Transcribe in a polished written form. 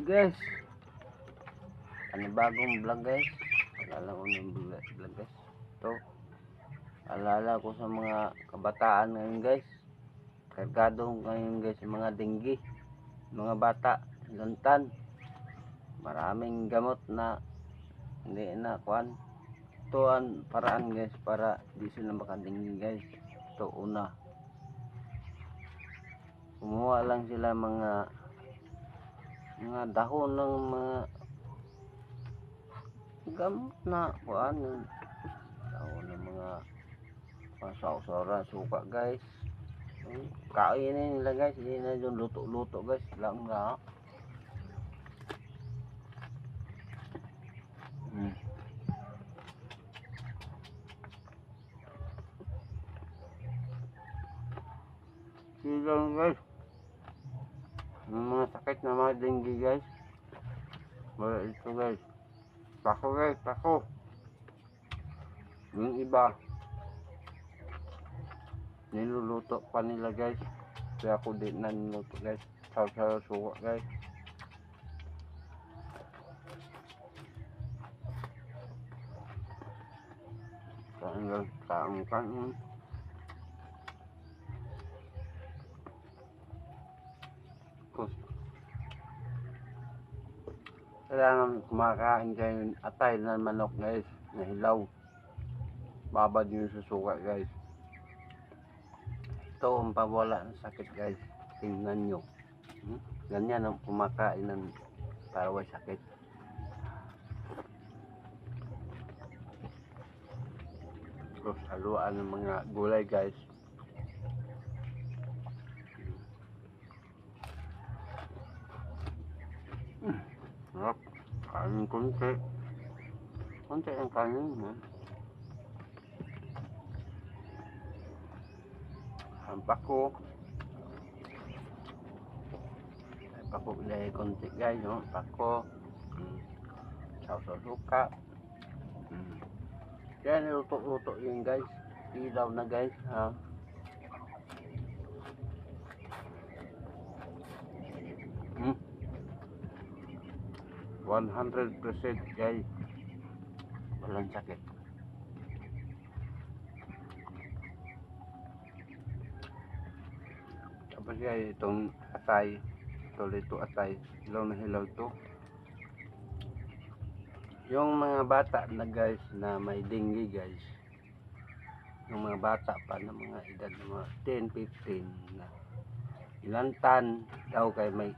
Guys, bagong vlog guys. Alala ko ng vlog guys. Ito, alala ko sa mga kabataan ngayon guys. Kargado ngayon guys, mga dinggi, mga bata, lantan. Maraming gamot na hindi na kuan. Ito ang paraan guys para di sila makadinggi guys. Ito una, kumuha lang sila mga dahon ng mga gamot na kuan, dahon ng mga pasaw-sara, suka guys. Kainin nila guys, hindi na yung luto-luto guys lang na. Silang guys, yung mga sakit na mga dengue guys, wala ito guys. Pako guys, pako. Yung iba niluluto pa nila guys, kaya ako din na niluto guys. Saw-saw suka guys. Kain guys, kain. Kailangan kumakain kayo atay ng manok guys, na hilaw. Babad nyo sa suka guys. Ito ang pawala ng sakit guys. Tingnan nyo. Ganyan ang kumakain ng para may sakit. Tapos haluan ng mga gulay guys. Sarap. Kanin konti. Konti ang kanin. Ang pako. Pako dahil konti guys. No? Pako. Saw-saw suka. Kaya niluto-luto yun guys. Ilaw na guys. 100% guys, walang sakit. Tapos guys, itong atay, ito atay, hilaw na hilaw ito. Yung mga bata na guys na may dengue guys, yung mga bata pa na mga edad na mga 10, 15 na ilantan daw kay may